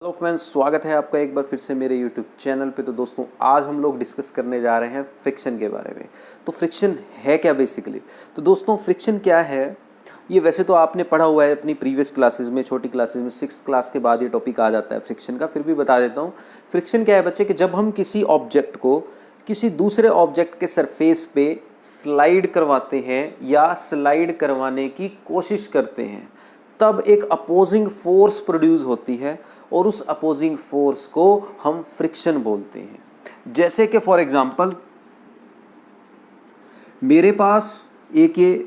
Hello friends, स्वागत है आपका एक बार फिर से मेरे यूट्यूब चैनल पे। तो दोस्तों, आज हम लोग डिस्कस करने जा रहे हैं फ्रिक्शन के बारे में। तो फ्रिक्शन है क्या बेसिकली? तो दोस्तों, फ्रिक्शन क्या है ये वैसे तो आपने पढ़ा हुआ है अपनी प्रीवियस क्लासेस में, छोटी क्लासेस में। 6th क्लास के बाद ये टॉपिक आ जाता है फ्रिक्शन का, फिर भी बता देता हूँ। फ्रिक्शन क्या है बच्चे, कि जब हम किसी ऑब्जेक्ट को किसी दूसरे ऑब्जेक्ट के सरफेस पे स्लाइड करवाते हैं या स्लाइड करवाने की कोशिश करते हैं, तब एक अपोजिंग फोर्स प्रोड्यूस होती है और उस अपोजिंग फोर्स को हम फ्रिक्शन बोलते हैं। जैसे कि फॉर एग्जांपल, मेरे पास एक ये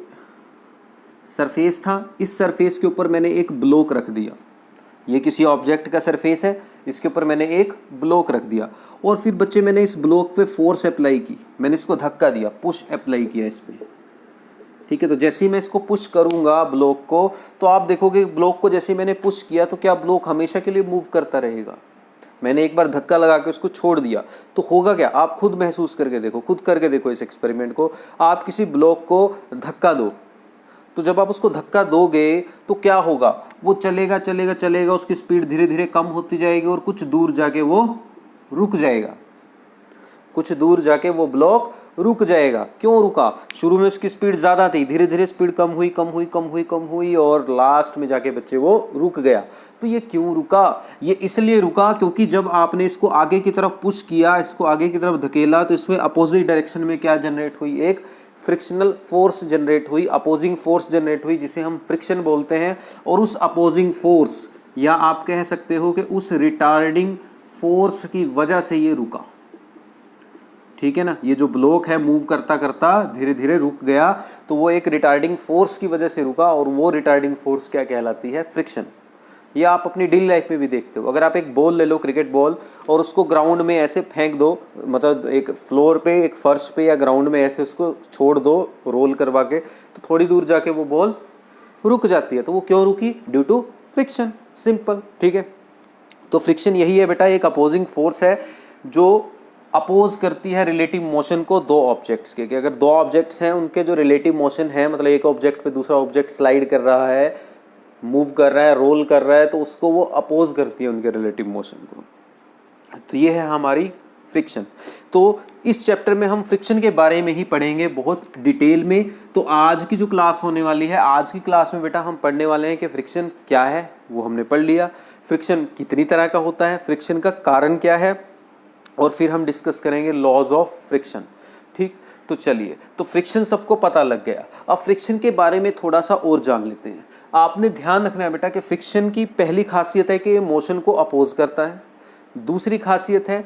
सरफेस था, इस सरफेस के ऊपर मैंने एक ब्लॉक रख दिया। ये किसी ऑब्जेक्ट का सरफेस है, इसके ऊपर मैंने एक ब्लॉक रख दिया और फिर बच्चे मैंने इस ब्लॉक पे फोर्स अप्लाई की, मैंने इसको धक्का दिया, पुश अप्लाई किया इस पे। ठीक है, तो जैसे ही मैं इसको पुश करूंगा ब्लॉक को, तो आप देखोगे ब्लॉक को जैसे मैंने पुश किया तो क्या ब्लॉक हमेशा के लिए मूव करता रहेगा? मैंने एक बार धक्का लगा के उसको छोड़ दिया तो होगा क्या? आप खुद महसूस करके देखो, खुद करके देखो इस एक्सपेरिमेंट को। आप किसी ब्लॉक को धक्का दो, तो जब आप उसको धक्का दोगे तो क्या होगा? वो चलेगा चलेगा चलेगा, उसकी स्पीड धीरे धीरे कम होती जाएगी और कुछ दूर जाके वो रुक जाएगा। कुछ दूर जाके वो ब्लॉक रुक जाएगा। क्यों रुका? शुरू में उसकी स्पीड ज्यादा थी, धीरे धीरे स्पीड कम हुई कम हुई कम हुई कम हुई और लास्ट में जाके बच्चे वो रुक गया। तो ये क्यों रुका? ये इसलिए रुका क्योंकि जब आपने इसको आगे की तरफ पुश किया, इसको आगे की तरफ धकेला, तो इसमें अपोजिट डायरेक्शन में क्या जनरेट हुई? एक फ्रिक्शनल फोर्स जनरेट हुई, अपोजिंग फोर्स जनरेट हुई, जिसे हम फ्रिक्शन बोलते हैं। और उस अपोजिंग फोर्स, या आप कह सकते हो कि उस रिटार्डिंग फोर्स की वजह से ये रुका। ठीक है ना? ये जो ब्लॉक है मूव करता करता धीरे धीरे रुक गया, तो वो एक रिटार्डिंग फोर्स की वजह से रुका। और वो रिटार्डिंग फोर्स क्या कहलाती है? फ्रिक्शन। ये आप अपनी डेली लाइफ में भी देखते हो। अगर आप एक बॉल ले लो, क्रिकेट बॉल, और उसको ग्राउंड में ऐसे फेंक दो, मतलब एक फ्लोर पे, एक फर्श पे या ग्राउंड में ऐसे उसको छोड़ दो रोल करवा के, तो थोड़ी दूर जाके वो बॉल रुक जाती है। तो वो क्यों रुकी? Due to friction. सिंपल। ठीक है, तो फ्रिक्शन यही है बेटा, एक अपोजिंग फोर्स है जो अपोज करती है रिलेटिव मोशन को दो ऑब्जेक्ट्स के। कि अगर दो ऑब्जेक्ट्स हैं, उनके जो रिलेटिव मोशन है, मतलब एक ऑब्जेक्ट पे दूसरा ऑब्जेक्ट स्लाइड कर रहा है, मूव कर रहा है, रोल कर रहा है, तो उसको वो अपोज करती है उनके रिलेटिव मोशन को। तो ये है हमारी फ्रिक्शन। तो इस चैप्टर में हम फ्रिक्शन के बारे में ही पढ़ेंगे बहुत डिटेल में। तो आज की जो क्लास होने वाली है, आज की क्लास में बेटा हम पढ़ने वाले हैं कि फ्रिक्शन क्या है, वो हमने पढ़ लिया। फ्रिक्शन कितनी तरह का होता है, फ्रिक्शन का कारण क्या है, और फिर हम डिस्कस करेंगे लॉज ऑफ फ्रिक्शन। ठीक, तो चलिए, तो फ्रिक्शन सबको पता लग गया। अब फ्रिक्शन के बारे में थोड़ा सा और जान लेते हैं। आपने ध्यान रखना है बेटा कि फ्रिक्शन की पहली खासियत है कि ये मोशन को अपोज करता है। दूसरी खासियत है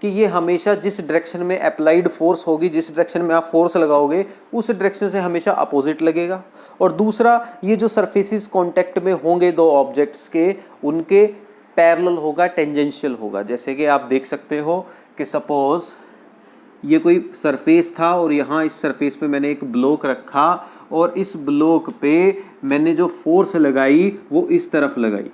कि ये हमेशा जिस डायरेक्शन में अप्लाइड फोर्स होगी, जिस डायरेक्शन में आप फोर्स लगाओगे, उस डायरेक्शन से हमेशा अपोजिट लगेगा। और दूसरा, ये जो सरफेसेस कांटेक्ट में होंगे दो ऑब्जेक्ट्स के, उनके पैरेलल होगा, टेंजेंशियल होगा। जैसे कि आप देख सकते हो कि सपोज ये कोई सरफेस था और यहाँ इस सरफेस पे मैंने एक ब्लॉक रखा और इस ब्लॉक पे मैंने जो फोर्स लगाई वो इस तरफ लगाई।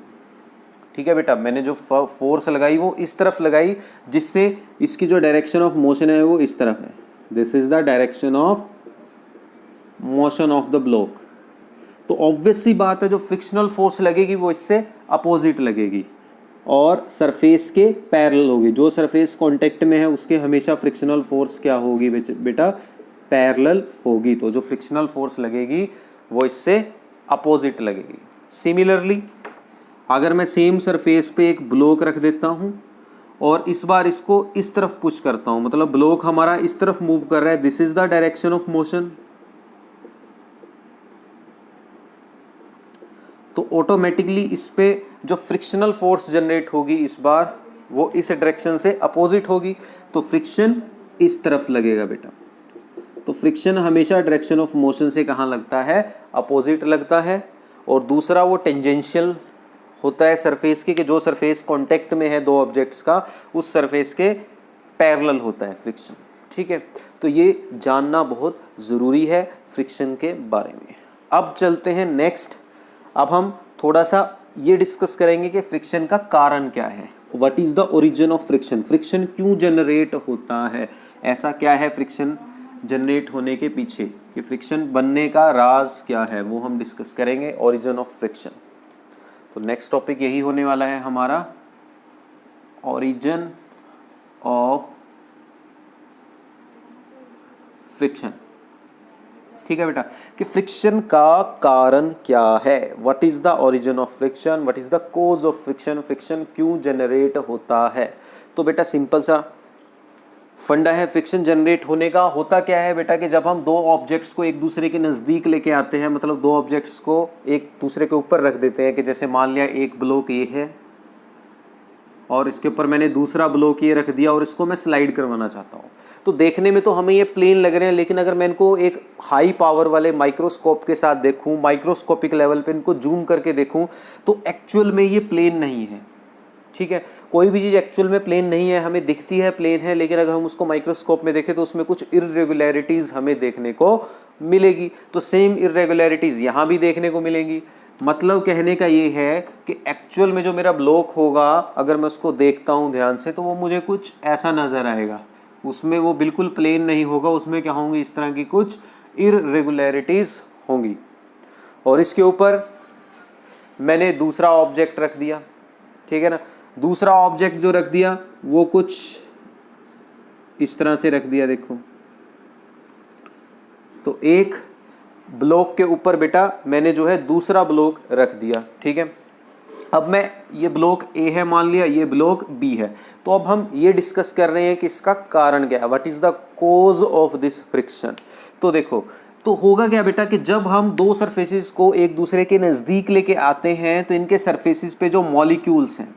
ठीक है बेटा, मैंने जो फोर्स लगाई वो इस तरफ लगाई, जिससे इसकी जो डायरेक्शन ऑफ मोशन है वो इस तरफ है। This is the direction of motion of the block. तो ऑब्वियस सी बात है, जो फ्रिक्शनल फोर्स लगेगी वो इससे अपोजिट लगेगी और सरफेस के पैरेलल होगी। जो सरफेस कांटेक्ट में है उसके हमेशा फ्रिक्शनल फोर्स क्या होगी बेटा? पैरेलल होगी। तो जो फ्रिक्शनल फोर्स लगेगी वो इससे अपोजिट लगेगी। सिमिलरली, अगर मैं सेम सरफेस पे एक ब्लॉक रख देता हूं और इस बार इसको इस तरफ पुश करता हूं, मतलब ब्लॉक हमारा इस तरफ मूव कर रहा है, this is the direction of motion, तो ऑटोमेटिकली इस पे जो फ्रिक्शनल फोर्स जनरेट होगी इस बार, वो इस डायरेक्शन से अपोजिट होगी। तो फ्रिक्शन इस तरफ लगेगा बेटा। तो फ्रिक्शन हमेशा डायरेक्शन ऑफ मोशन से कहाँ लगता है? अपोजिट लगता है। और दूसरा, वो टेंजेंशियल होता है सरफेस के, कि जो सरफेस कांटेक्ट में है दो ऑब्जेक्ट्स का, उस सरफेस के पैरेलल होता है फ्रिक्शन। ठीक है, तो ये जानना बहुत ज़रूरी है फ्रिक्शन के बारे में। अब चलते हैं नेक्स्ट। अब हम थोड़ा सा ये डिस्कस करेंगे कि फ्रिक्शन का कारण क्या है। What is the origin of friction? Friction क्यों जनरेट होता है? ऐसा क्या है फ्रिक्शन जनरेट होने के पीछे, कि फ्रिक्शन बनने का राज क्या है, वो हम डिस्कस करेंगे, ओरिजिन ऑफ फ्रिक्शन। तो नेक्स्ट टॉपिक यही होने वाला है हमारा, origin of फ्रिक्शन। ठीक है बेटा, कि फ्रिक्शन का कारण क्या है, what is the origin of friction, what is the cause of friction, friction क्यों जनरेट होता है। तो बेटा सिंपल सा फंडा है फ्रिक्शन जनरेट होने का। होता क्या है बेटा कि जब हम दो ऑब्जेक्ट्स को एक दूसरे के नज़दीक लेके आते हैं, मतलब दो ऑब्जेक्ट्स को एक दूसरे के ऊपर रख देते हैं, कि जैसे मान लिया एक ब्लॉक ये है और इसके ऊपर मैंने दूसरा ब्लॉक ये रख दिया और इसको मैं स्लाइड करवाना चाहता हूँ। तो देखने में तो हमें ये प्लेन लग रहे हैं, लेकिन अगर मैं इनको एक हाई पावर वाले माइक्रोस्कोप के साथ देखूं, माइक्रोस्कोपिक लेवल पे इनको जूम करके देखूं, तो एक्चुअल में ये प्लेन नहीं है। ठीक है, कोई भी चीज़ एक्चुअल में प्लेन नहीं है, हमें दिखती है प्लेन है, लेकिन अगर हम उसको माइक्रोस्कोप में देखें तो उसमें कुछ इर्रेगुलरिटीज़ हमें देखने को मिलेगी। तो सेम इर्रेगुलरिटीज़ यहाँ भी देखने को मिलेंगी। मतलब कहने का ये है कि एक्चुअल में जो मेरा ब्लॉक होगा, अगर मैं उसको देखता हूँ ध्यान से, तो वो मुझे कुछ ऐसा नज़र आएगा, उसमें वो बिल्कुल प्लेन नहीं होगा, उसमें क्या होंगी, इस तरह की कुछ इर्रेगुलरिटीज़ होंगी। और इसके ऊपर मैंने दूसरा ऑब्जेक्ट रख दिया। ठीक है ना, दूसरा ऑब्जेक्ट जो रख दिया वो कुछ इस तरह से रख दिया। देखो, तो एक ब्लॉक के ऊपर बेटा मैंने जो है दूसरा ब्लॉक रख दिया। ठीक है, अब मैं ये ब्लॉक ए है मान लिया, ये ब्लॉक बी है। तो अब हम ये डिस्कस कर रहे हैं कि इसका कारण क्या है, what is the cause of this friction. तो देखो, तो होगा क्या बेटा कि जब हम दो सरफेसेस को एक दूसरे के नज़दीक लेके आते हैं, तो इनके सरफेसेस पे जो मॉलिक्यूल्स हैं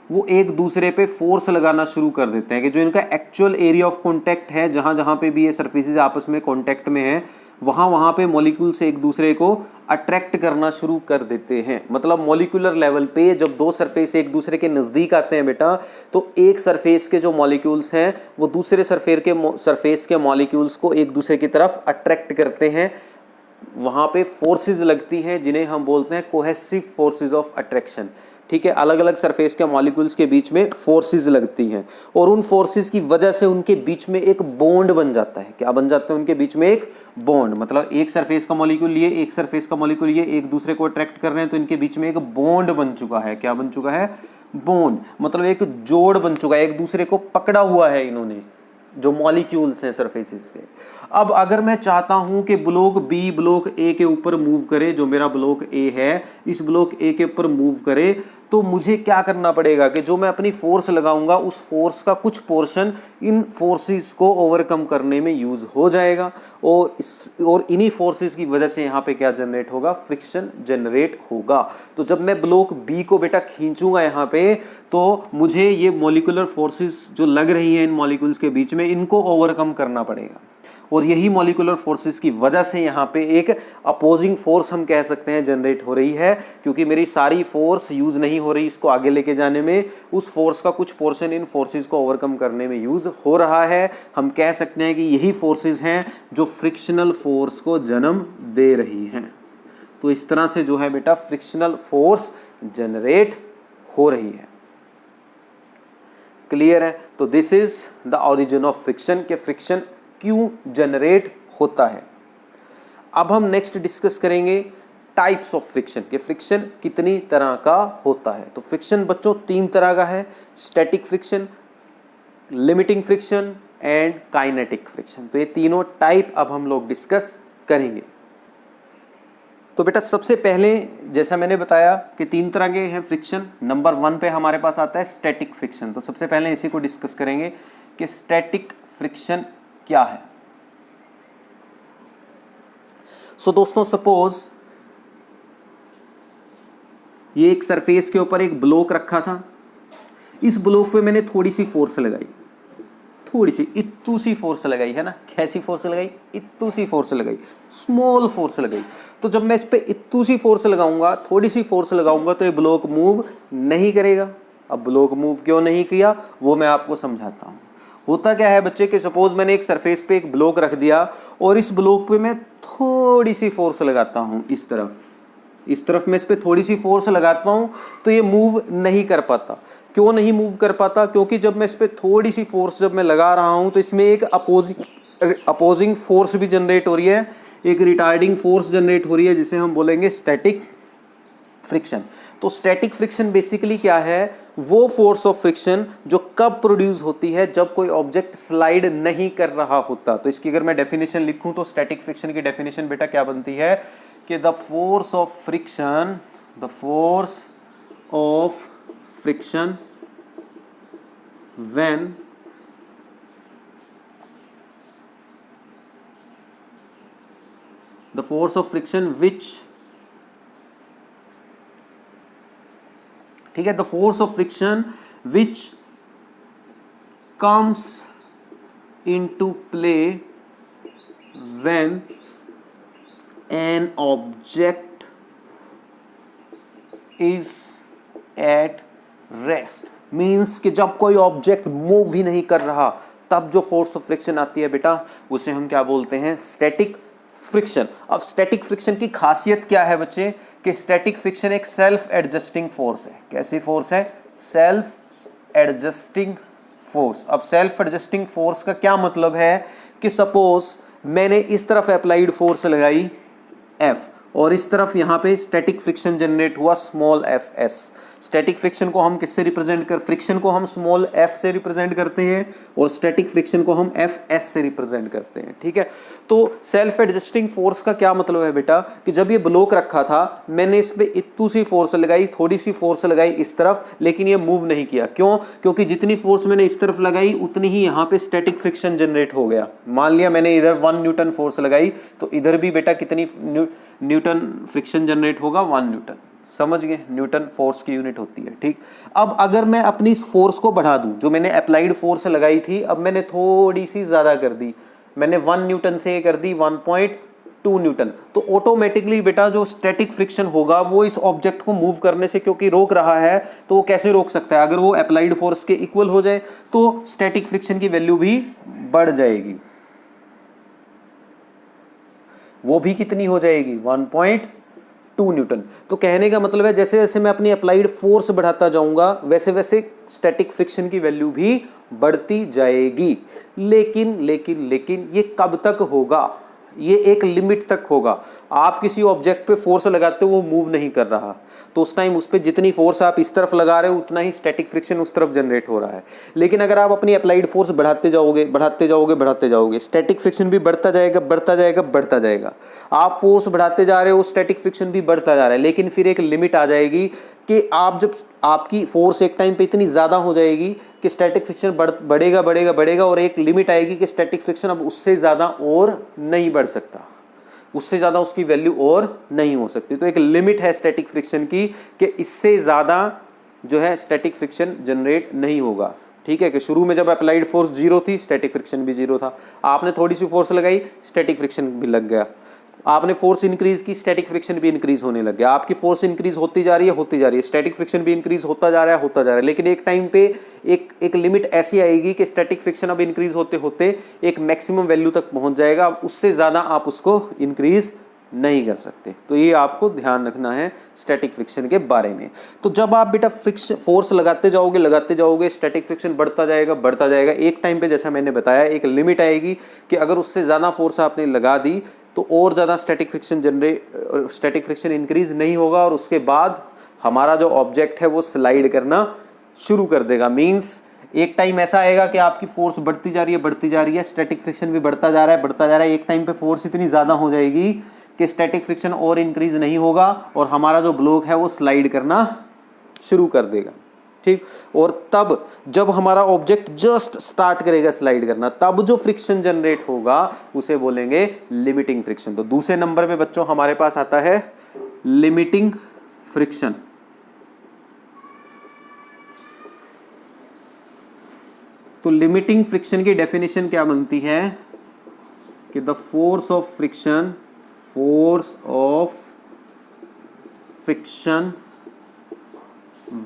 वो एक दूसरे पे फोर्स लगाना शुरू कर देते हैं, कि जो इनका एक्चुअल एरिया ऑफ कांटेक्ट है, जहां जहां पे भी ये सरफेसेस आपस में कांटेक्ट में है, वहां पे मॉलिक्यूल्स एक दूसरे को अट्रैक्ट करना शुरू कर देते हैं। मतलब मॉलिक्यूलर लेवल पे जब दो सरफेस एक दूसरे के नज़दीक आते हैं बेटा, तो एक सरफेस के जो मॉलिक्यूल्स हैं वो दूसरे सरफेस के मॉलिक्यूल्स को एक दूसरे की तरफ अट्रैक्ट करते हैं। वहाँ पे फोर्सेस लगती हैं जिन्हें हम बोलते हैं कोहेसिव फोर्सेस ऑफ अट्रैक्शन। ठीक है, अलग अलग सरफेस के मॉलिक्यूल्स के बीच में फोर्सेस लगती हैं, और उन फोर्सेस की वजह से उनके बीच में एक बॉन्ड बन जाता है। क्या बन जाता है उनके बीच में? एक बॉन्ड। मतलब एक सरफेस का मॉलिक्यूल लिए, एक सरफेस का मॉलिक्यूल लिए, एक दूसरे को अट्रैक्ट कर रहे हैं, तो इनके बीच में एक बॉन्ड बन चुका है। क्या बन चुका है? बॉन्ड। मतलब एक जोड़ बन चुका है, एक दूसरे को पकड़ा हुआ है इन्होंने, जो मॉलिक्यूल्स हैं सरफेसेस के। अब अगर मैं चाहता हूं कि ब्लॉक बी ब्लॉक ए के ऊपर मूव करे, जो मेरा ब्लॉक ए है इस ब्लॉक ए के ऊपर मूव करे, तो मुझे क्या करना पड़ेगा कि जो मैं अपनी फोर्स लगाऊंगा उस फोर्स का कुछ पोर्शन इन फोर्सेस को ओवरकम करने में यूज हो जाएगा, और इन्हीं फोर्सेस की वजह से यहाँ पे क्या जनरेट होगा? फ्रिक्शन जनरेट होगा। तो जब मैं ब्लॉक बी को बेटा खींचूंगा यहाँ पे, तो मुझे ये मॉलिक्यूलर फोर्सेस जो लग रही हैं इन मॉलिक्यूल्स के बीच में, इनको ओवरकम करना पड़ेगा। और यही मॉलिक्यूलर फोर्सेस की वजह से यहाँ पे एक अपोजिंग फोर्स हम कह सकते हैं जनरेट हो रही है, क्योंकि मेरी सारी फोर्स यूज नहीं हो रही इसको आगे लेके जाने में, उस फोर्स का कुछ पोर्शन इन फोर्सेस को ओवरकम करने में यूज हो रहा है। हम कह सकते हैं कि यही फोर्सेस हैं जो फ्रिक्शनल फोर्स को जन्म दे रही हैं। तो इस तरह से जो है बेटा फ्रिक्शनल फोर्स जनरेट हो रही है। क्लियर है? तो this is the origin of friction, के फ्रिक्शन क्यों जनरेट होता है। अब हम नेक्स्ट डिस्कस करेंगे टाइप्स ऑफ फ्रिक्शन, के फ्रिक्शन कितनी तरह का होता है। तो फ्रिक्शन बच्चों तीन तरह का है: static friction, limiting friction and kinetic friction. तो ये तीनों टाइप अब हम लोग डिस्कस करेंगे। तो बेटा सबसे पहले जैसा मैंने बताया कि तीन तरह के हैं फ्रिक्शन। नंबर 1 पे हमारे पास आता है स्टैटिक फ्रिक्शन। तो सबसे पहले इसी को डिस्कस करेंगे कि स्टैटिक फ्रिक्शन क्या है। सो दोस्तों, सपोज ये एक सरफेस के ऊपर एक ब्लॉक रखा था, इस ब्लॉक पे मैंने थोड़ी सी फोर्स लगाई, थोड़ी सी इत्तू सी फोर्स लगाई है ना। कैसी फोर्स लगाई? इत्तू सी फोर्स लगाई, स्मॉल फोर्स लगाई। तो जब मैं इस पे इत्तू सी फोर्स लगाऊंगा, थोड़ी सी फोर्स लगाऊंगा, तो ये ब्लॉक मूव नहीं करेगा। अब ब्लॉक मूव क्यों नहीं किया वो मैं आपको समझाता हूं। होता क्या है बच्चे कि सपोज मैंने एक सरफेस पे एक ब्लॉक रख दिया, और इस ब्लॉक पे मैं थोड़ी सी फोर्स लगाता हूं, इस तरफ मैं इस पे थोड़ी सी फोर्स लगाता हूं, तो ये मूव नहीं कर पाता। क्यों नहीं मूव कर पाता? क्योंकि जब मैं इस पे थोड़ी सी फोर्स जब मैं लगा रहा हूं, तो इसमें एक अपोजिंग फोर्स भी जनरेट हो रही है, एक रिटार्डिंग फोर्स जनरेट हो रही है, जिसे हम बोलेंगे स्टैटिक फ्रिक्शन। तो स्टैटिक फ्रिक्शन बेसिकली क्या है, वो फोर्स ऑफ फ्रिक्शन जो कब प्रोड्यूस होती है, जब कोई ऑब्जेक्ट स्लाइड नहीं कर रहा होता। तो इसकी अगर मैं डेफिनेशन लिखूं तो स्टैटिक फ्रिक्शन की डेफिनेशन बेटा क्या बनती है कि the force of friction, the force of friction when the force of friction which, ठीक है, the force of friction which comes into play when an object is at rest, means कि जब कोई ऑब्जेक्ट मूव भी नहीं कर रहा तब जो फोर्स ऑफ फ्रिक्शन आती है बेटा उसे हम क्या बोलते हैं, स्टैटिक फ्रिक्शन। अब स्टैटिक फ्रिक्शन की खासियत क्या है बच्चे कि स्टैटिक फ्रिक्शन एक सेल्फ एडजस्टिंग फोर्स है। कैसी फोर्स है, सेल्फ एडजस्टिंग फोर्स। अब सेल्फ एडजस्टिंग फोर्स का क्या मतलब है कि सपोज मैंने इस तरफ अप्लाइड फोर्स लगाई F और इस तरफ यहां पे स्टैटिक फ्रिक्शन जनरेट हुआ small F S. Static friction को हम किससे रिप्रेजेंट कर, फ्रिक्शन को हम स्मॉल एफ से रिप्रेजेंट करते हैं और स्टैटिक फ्रिक्शन को हम एफ एस से रिप्रेजेंट करते हैं, ठीक है। तो सेल्फ एडजस्टिंग फोर्स का क्या मतलब है बेटा कि जब ये ब्लॉक रखा था मैंने इस पे इतनी सी फोर्स लगाई, थोड़ी सी फोर्स लगाई इस तरफ, लेकिन ये मूव नहीं किया। क्यों, क्योंकि जितनी फोर्स मैंने इस तरफ लगाई उतनी ही यहाँ पे स्टैटिक फ्रिक्शन जनरेट हो गया। मान लिया मैंने इधर 1 न्यूटन फोर्स लगाई तो इधर भी बेटा कितनी न्यूटन फ्रिक्शन जनरेट होगा, 1 न्यूटन। समझ गए, न्यूटन फोर्स की यूनिट होती है, ठीक। अब अगर मैं अपनी इस फोर्स को बढ़ा दूं, जो मैंने अप्लाइड फोर्स लगाई थी अब मैंने थोड़ी सी ज्यादा कर दी, मैंने 1 न्यूटन से कर दी 1.2 न्यूटन, तो ऑटोमेटिकली बेटा जो स्टैटिक फ्रिक्शन होगा वो इस ऑब्जेक्ट को मूव करने से क्योंकि रोक रहा है, तो वो कैसे रोक सकता है, अगर वो अप्लाइड फोर्स के इक्वल हो जाए तो स्टैटिक फ्रिक्शन की वैल्यू भी बढ़ जाएगी। वो भी कितनी हो जाएगी, 1.2 न्यूटन। तो कहने का मतलब है जैसे जैसे मैं अपनी अप्लाइड फोर्स बढ़ाता जाऊंगा वैसे वैसे स्टैटिक फ्रिक्शन की वैल्यू भी बढ़ती जाएगी। लेकिन लेकिन लेकिन ये कब तक होगा, ये एक लिमिट तक होगा। आप किसी ऑब्जेक्ट पे फोर्स लगाते हो वो मूव नहीं कर रहा तो उस टाइम उस पे जितनी फोर्स आप इस तरफ लगा रहे हो उतना ही स्टैटिक फ्रिक्शन उस तरफ जनरेट हो रहा है। लेकिन अगर आप अपनी अप्लाइड फोर्स बढ़ाते जाओगे बढ़ाते जाओगे बढ़ाते जाओगे, स्टैटिक फ्रिक्शन भी बढ़ता जाएगा बढ़ता जाएगा बढ़ता जाएगा। आप फोर्स बढ़ाते जा रहे हो, स्टैटिक फ्रिक्शन भी बढ़ता जा रहा है, लेकिन फिर एक लिमिट आ जाएगी कि आप जब आपकी फोर्स एक टाइम पे इतनी ज्यादा हो जाएगी कि स्टैटिक फ्रिक्शन बढ़ेगा बढ़ेगा बढ़ेगा और एक लिमिट आएगी कि स्टैटिक फ्रिक्शन अब उससे ज्यादा और नहीं बढ़ सकता, उससे ज्यादा उसकी वैल्यू और नहीं हो सकती। तो एक लिमिट है स्टैटिक फ्रिक्शन की कि इससे ज्यादा जो है स्टैटिक फ्रिक्शन जनरेट नहीं होगा, ठीक है। कि शुरू में जब अप्लाइड फोर्स 0 थी स्टैटिक फ्रिक्शन भी 0 था, आपने थोड़ी सी फोर्स लगाई स्टैटिक फ्रिक्शन भी लग गया, आपने फोर्स इंक्रीज की स्टैटिक फ्रिक्शन भी इंक्रीज होने लग गया। आपकी फोर्स इंक्रीज होती जा रही है होती जा रही है, स्टैटिक फ्रिक्शन भी इंक्रीज होता जा रहा है होता जा रहा है। लेकिन एक टाइम पे एक लिमिट ऐसी आएगी कि स्टैटिक फ्रिक्शन अब इंक्रीज होते होते एक मैक्सिमम वैल्यू तक पहुंच जाएगा, उससे ज्यादा आप उसको इंक्रीज नहीं कर सकते। तो ये आपको ध्यान रखना है स्टैटिक फ्रिक्शन के बारे में। तो जब आप बेटा फ्रिक्शन फोर्स लगाते जाओगे स्टैटिक फ्रिक्शन बढ़ता जाएगा। एक टाइम पे जैसा मैंने बताया एक लिमिट आएगी कि अगर उससे ज्यादा फोर्स आपने लगा दी तो और ज्यादा स्टैटिक फ्रिक्शन इंक्रीज नहीं होगा और उसके बाद हमारा जो ऑब्जेक्ट है वो स्लाइड करना शुरू कर देगा। मींस एक टाइम ऐसा आएगा कि आपकी फोर्स बढ़ती जा रही है, स्टैटिक फ्रिक्शन भी बढ़ता जा रहा है। एक टाइम पे फोर्स इतनी ज्यादा हो जाएगी कि स्टैटिक फ्रिक्शन और इंक्रीज नहीं होगा और हमारा जो ब्लॉक है वो स्लाइड करना शुरू कर देगा, ठीक। और तब जब हमारा ऑब्जेक्ट जस्ट स्टार्ट करेगा स्लाइड करना तब जो फ्रिक्शन जनरेट होगा उसे बोलेंगे लिमिटिंग फ्रिक्शन। तो दूसरे नंबर पे बच्चों हमारे पास आता है लिमिटिंग फ्रिक्शन। तो लिमिटिंग फ्रिक्शन की डेफिनेशन क्या बनती है कि the force of friction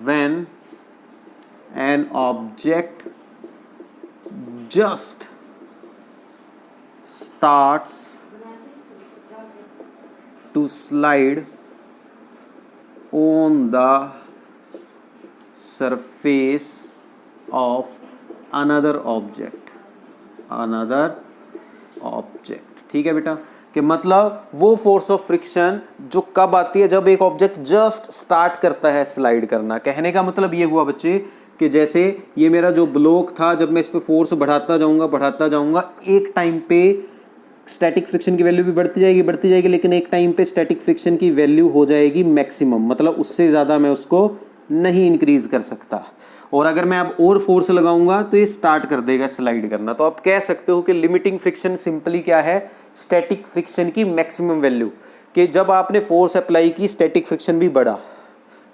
when an object just starts to slide on the surface of another object, ठीक है बेटा। कि मतलब वो फोर्स ऑफ फ्रिक्शन जो कब आती है, जब एक ऑब्जेक्ट जस्ट स्टार्ट करता है स्लाइड करना। कहने का मतलब ये हुआ बच्चे कि जैसे ये मेरा जो ब्लॉक था, जब मैं इस पर फोर्स बढ़ाता जाऊंगा, एक टाइम पे स्टैटिक फ्रिक्शन की वैल्यू भी बढ़ती जाएगी, लेकिन एक टाइम पे स्टैटिक फ्रिक्शन की वैल्यू हो जाएगी मैक्सिमम, मतलब उससे ज़्यादा मैं उसको नहीं इंक्रीज कर सकता। और अगर मैं अब और फोर्स लगाऊंगा तो ये स्टार्ट कर देगा स्लाइड करना। तो आप कह सकते हो कि लिमिटिंग फ्रिक्शन सिंपली क्या है, स्टैटिक फ्रिक्शन की मैक्सिमम वैल्यू, कि जब आपने फोर्स अप्लाई की स्टैटिक फ्रिक्शन भी बढ़ा,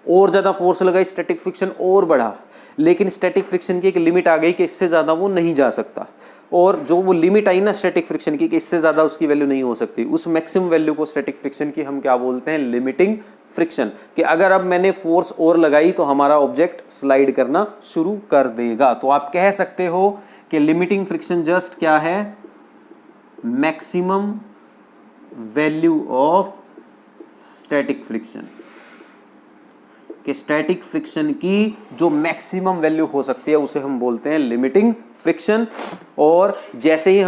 और ज़्यादा फोर्स लगाई स्टैटिक फ्रिक्शन और बढ़ा, लेकिन स्टैटिक फ्रिक्शन की एक लिमिट आ गई कि इससे ज़्यादा वो नहीं जा सकता। और जो वो लिमिट आई ना स्टैटिक फ्रिक्शन की कि इससे ज़्यादा उसकी वैल्यू नहीं हो सकती, उस मैक्सिमम वैल्यू को स्टैटिक फ्रिक्शन की हम क्या बोलते हैं, लिमिटिंग फ्रिक्शन। कि अगर अब मैंने फोर्स और लगाई तो हमारा ऑब्जेक्ट स्लाइड करना शुरू कर देगा। तो आप कह सकते हो कि लिमिटिंग फ्रिक्शन जस्ट क्या है, maximum value of static friction, कि स्टैटिक फ्रिक्शन की जो मैक्सिमम वैल्यू हो सकती है उसे हम बोलते हैं लिमिटिंग फ्रिक्शन। और जैसे ही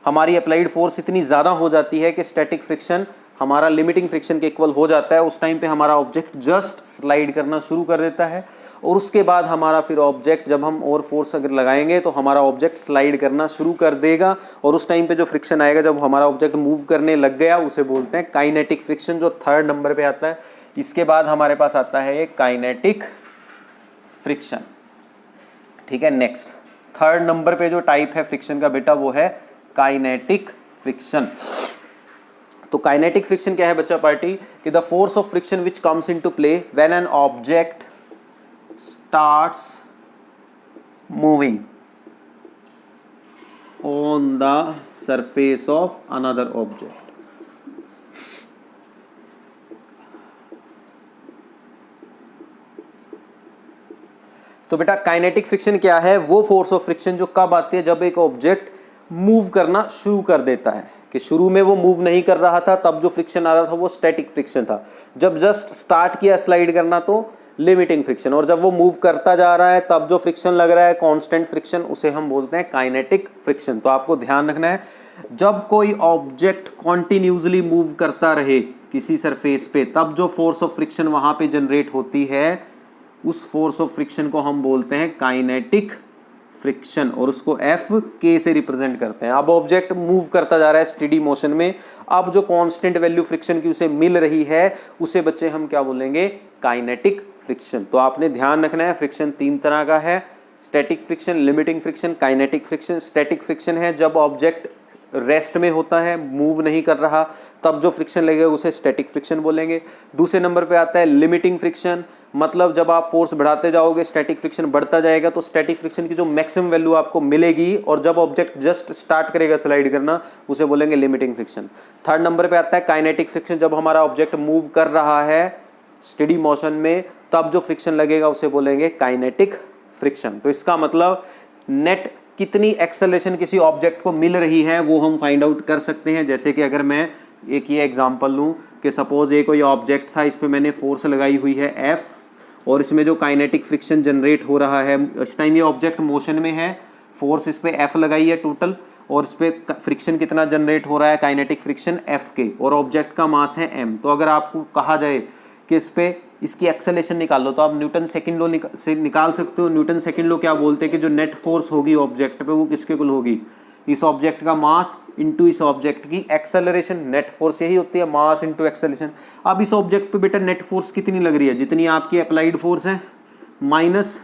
हमारी अप्लाइड फोर्स इतनी ज़्यादा हो जाती है कि स्टैटिक फ्रिक्शन हमारा लिमिटिंग फ्रिक्शन के इक्वल हो जाता है, उस टाइम पे हमारा ऑब्जेक्ट जस्ट स्लाइड करना शुरू कर देता है। और उसके बाद हमारा फिर ऑब्जेक्ट, जब हम और फोर्स अगर लगाएंगे तो हमारा ऑब्जेक्ट स्लाइड करना शुरू कर देगा। और उस टाइम पे जो फ्रिक्शन आएगा, जब हमारा ऑब्जेक्ट मूव करने लग गया, उसे बोलते हैं काइनेटिक फ्रिक्शन, जो थर्ड नंबर पे आता है। इसके बाद हमारे पास आता है एक काइनेटिक फ्रिक्शन। ठीक है, नेक्स्ट थर्ड नंबर पे जो टाइप है फ्रिक्शन का बेटा वो है काइनेटिक फ्रिक्शन। तो काइनेटिक फ्रिक्शन क्या है बच्चा पार्टी, कि the force of friction which comes into play when an object starts moving on the surface of another object. तो बेटा काइनेटिक फ्रिक्शन क्या है, वो फोर्स ऑफ फ्रिक्शन जो कब आती है, जब एक ऑब्जेक्ट मूव करना शुरू कर देता है। कि शुरू में वो मूव नहीं कर रहा था, तब जो फ्रिक्शन आ रहा था वो स्टैटिक फ्रिक्शन था। जब जस्ट स्टार्ट किया स्लाइड करना तो लिमिटिंग फ्रिक्शन, और जब वो मूव करता जा रहा है तब जो फ्रिक्शन लग रहा है कांस्टेंट फ्रिक्शन, उसे हम बोलते हैं काइनेटिक फ्रिक्शन। तो आपको ध्यान रखना है, जब कोई ऑब्जेक्ट कॉन्टिन्यूसली मूव करता रहे किसी सरफेस पे, तब जो फोर्स ऑफ फ्रिक्शन वहां पे जनरेट होती है, उस फोर्स ऑफ फ्रिक्शन को हम बोलते हैं काइनेटिक फ्रिक्शन, और उसको एफ के से रिप्रेजेंट करते हैं। अब ऑब्जेक्ट मूव करता जा रहा है स्टेडी मोशन में, अब जो कांस्टेंट वैल्यू फ्रिक्शन की उसे मिल रही है, उसे बच्चे हम क्या बोलेंगे, काइनेटिक फ्रिक्शन। तो आपने ध्यान रखना है, फ्रिक्शन तीन तरह का है, static friction, limiting friction, kinetic friction. Static friction है जब ऑब्जेक्ट रेस्ट में होता है, मूव नहीं कर रहा, तब जो फ्रिक्शन लगेगा उसे स्टैटिक फ्रिक्शन बोलेंगे। दूसरे नंबर पे आता है लिमिटिंग फ्रिक्शन, मतलब जब आप फोर्स बढ़ाते जाओगे स्टैटिक फ्रिक्शन बढ़ता जाएगा, तो स्टैटिक फ्रिक्शन की जो मैक्सिमम वैल्यू आपको मिलेगी, और जब ऑब्जेक्ट जस्ट स्टार्ट करेगा स्लाइड करना, उसे बोलेंगे लिमिटिंग फ्रिक्शन। थर्ड नंबर पे आता है काइनेटिक फ्रिक्शन, जब हमारा ऑब्जेक्ट मूव कर रहा है स्टेडी मोशन में, तब जो फ्रिक्शन लगेगा उसे बोलेंगे काइनेटिक फ्रिक्शन। तो इसका मतलब नेट कितनी एक्सेलरेशन किसी ऑब्जेक्ट को मिल रही है वो हम फाइंड आउट कर सकते हैं। जैसे कि अगर मैं एक ये एग्जांपल लूं कि सपोज ये कोई ऑब्जेक्ट था, इस पे मैंने फोर्स लगाई हुई है एफ, और इसमें जो काइनेटिक फ्रिक्शन जनरेट हो रहा है, इस टाइम ये ऑब्जेक्ट मोशन में है, फोर्स इस पे एफ लगाई है टोटल, और इस पे फ्रिक्शन कितना जनरेट हो रहा है, काइनेटिक फ्रिक्शन एफ के, और ऑब्जेक्ट का मास है एम। तो अगर आपको कहा जाए कि इस पे इसकी एक्सेलेरेशन निकाल लो, तो आप न्यूटन सेकंड लॉ से निकाल सकते हो। न्यूटन सेकंड लॉ क्या बोलते हैं कि जो नेट फोर्स होगी ऑब्जेक्ट पे, वो किसके इक्वल होगी, इस ऑब्जेक्ट का मास इंटू इस ऑब्जेक्ट की एक्सेलरेशन। नेट फोर्स यही होती है, मास इंटू एक्सेलरेशन। अब इस ऑब्जेक्ट पे बेटा नेट फोर्स कितनी लग रही है, जितनी आपकी अप्लाइड फोर्स है माइनस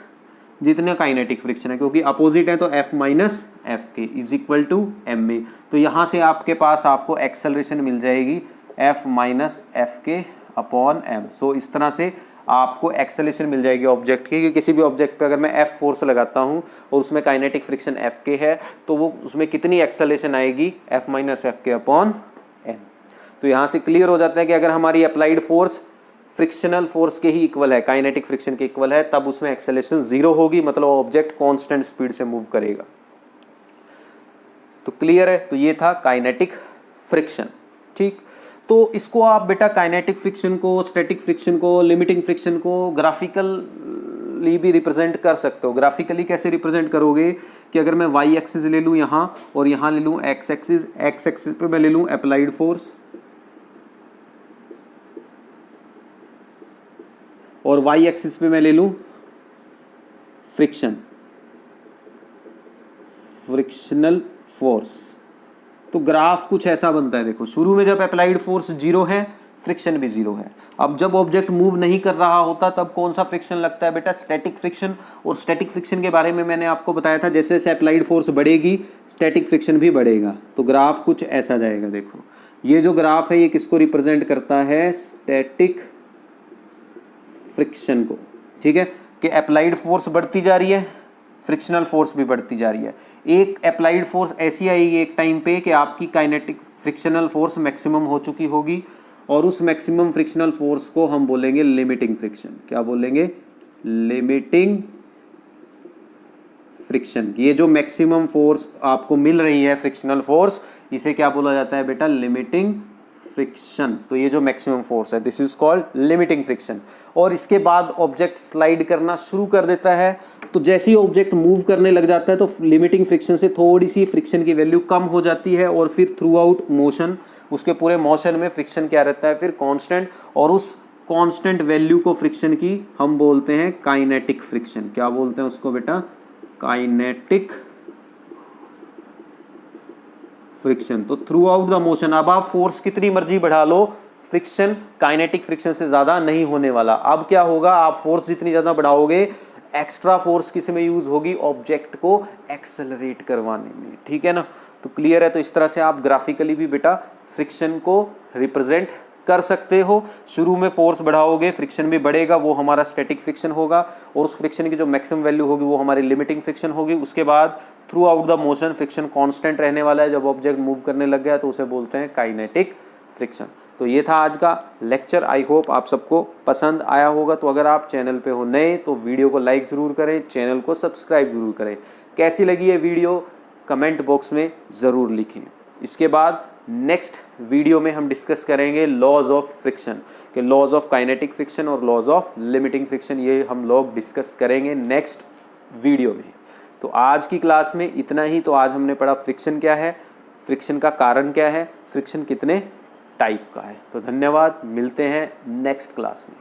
जितने काइनेटिक फ्रिक्शन है, क्योंकि अपोजिट है तो F minus F K is equal to M A. तो यहाँ से आपके पास आपको एक्सेलरेशन मिल जाएगी F minus F K upon M. So इस तरह से आपको एक्सेलरेशन मिल जाएगी ऑब्जेक्ट की, कि किसी भी ऑब्जेक्ट पे अगर मैं एफ फोर्स लगाता हूँ और उसमें काइनेटिक फ्रिक्शन एफ के है, तो वो उसमें कितनी एक्सेलरेशन आएगी, F minus F K upon M. तो यहाँ से क्लियर हो जाता है कि अगर हमारी अप्लाइड फोर्स फ्रिक्शनल फोर्स के ही इक्वल है, काइनेटिक फ्रिक्शन के इक्वल है, तब उसमें एक्सेलरेशन जीरो होगी, मतलब ऑब्जेक्ट कांस्टेंट स्पीड से मूव करेगा। तो क्लियर है, तो ये था काइनेटिक फ्रिक्शन। ठीक, तो इसको आप बेटा काइनेटिक फ्रिक्शन को, स्टैटिक फ्रिक्शन को, लिमिटिंग फ्रिक्शन को ग्राफिकल ग्राफिकली भी रिप्रेजेंट कर सकते हो। ग्राफिकली कैसे रिप्रेजेंट करोगे कि अगर मैं वाई एक्सिस ले लूँ यहाँ और यहाँ ले लूँ एक्स एक्सिस पे मैं ले लूँ अप्लाइड फोर्स और वाई एक्सिस पे मैं ले लूँ फ्रिक्शनल फोर्स, तो ग्राफ कुछ ऐसा बनता है। देखो शुरू में जब अप्लाइड फोर्स जीरो है, फ्रिक्शन भी जीरो है। अब जब ऑब्जेक्ट मूव नहीं कर रहा होता तब कौन सा फ्रिक्शन लगता है बेटा? Static friction. और स्टैटिक फ्रिक्शन के बारे में मैंने आपको बताया था, जैसे जैसे अप्लाइड फोर्स बढ़ेगी स्टैटिक फ्रिक्शन भी बढ़ेगा। तो ग्राफ कुछ ऐसा जाएगा। देखो ये जो ग्राफ है ये किसको रिप्रेजेंट करता है? स्टैटिक फ्रिक्शन को। ठीक है, कि अप्लाइड फोर्स बढ़ती जा रही है, फ्रिक्शनल फोर्स भी बढ़ती जा रही है। एक अप्लाइड फोर्स ऐसी आएगी एक टाइम पे कि आपकी काइनेटिक फ्रिक्शनल फोर्स मैक्सिमम हो चुकी होगी और उस मैक्सिमम फ्रिक्शनल फोर्स को हम बोलेंगे लिमिटिंग फ्रिक्शन। क्या बोलेंगे? Limiting friction. ये जो मैक्सिमम फोर्स आपको मिल रही है फ्रिक्शनल फोर्स, इसे क्या बोला जाता है बेटा? Limiting friction. तो ये जो मैक्सिमम फोर्स है this is called limiting friction. और इसके बाद ऑब्जेक्ट स्लाइड करना शुरू कर देता है, तो जैसे ही ऑब्जेक्ट मूव करने लग जाता है तो लिमिटिंग फ्रिक्शन से थोड़ी सी फ्रिक्शन की वैल्यू कम हो जाती है और फिर थ्रू आउट मोशन, उसके पूरे मोशन में फ्रिक्शन क्या रहता है? फिर कांस्टेंट। और उस कांस्टेंट वैल्यू को फ्रिक्शन की हम बोलते हैं काइनेटिक फ्रिक्शन। क्या बोलते हैं उसको बेटा? Kinetic friction. तो थ्रू आउट द मोशन, अब आप फोर्स कितनी मर्जी बढ़ा लो, फ्रिक्शन काइनेटिक फ्रिक्शन से ज्यादा नहीं होने वाला। अब क्या होगा? आप फोर्स जितनी ज्यादा बढ़ाओगे, एक्स्ट्रा फोर्स किस में यूज होगी? ऑब्जेक्ट को एक्सेलरेट करवाने में। ठीक है ना? तो क्लियर है? तो इस तरह से आप ग्राफिकली भी बेटा फ्रिक्शन को रिप्रेजेंट कर सकते हो। शुरू में फोर्स बढ़ाओगे, फ्रिक्शन भी बढ़ेगा, वो हमारा स्टैटिक फ्रिक्शन होगा और उस फ्रिक्शन की जो मैक्सिमम वैल्यू होगी वो हमारी लिमिटिंग फ्रिक्शन होगी। उसके बाद through out the motion friction constant रहने वाला है। जब ऑब्जेक्ट मूव करने लग गया तो उसे बोलते हैं काइनेटिक फ्रिक्शन। तो ये था आज का लेक्चर। आई होप आप सबको पसंद आया होगा। तो अगर आप चैनल पे हो नए तो वीडियो को लाइक ज़रूर करें, चैनल को सब्सक्राइब ज़रूर करें। कैसी लगी ये वीडियो कमेंट बॉक्स में ज़रूर लिखें। इसके बाद नेक्स्ट वीडियो में हम डिस्कस करेंगे लॉज ऑफ फ्रिक्शन के, लॉज ऑफ काइनेटिक फ्रिक्शन और लॉज ऑफ लिमिटिंग फ्रिक्शन। ये हम लोग डिस्कस करेंगे नेक्स्ट वीडियो में। तो आज की क्लास में इतना ही। तो आज हमने पढ़ा फ्रिक्शन क्या है, फ्रिक्शन का कारण क्या है, फ्रिक्शन कितने टाइप का है। तो धन्यवाद, मिलते हैं नेक्स्ट क्लास में।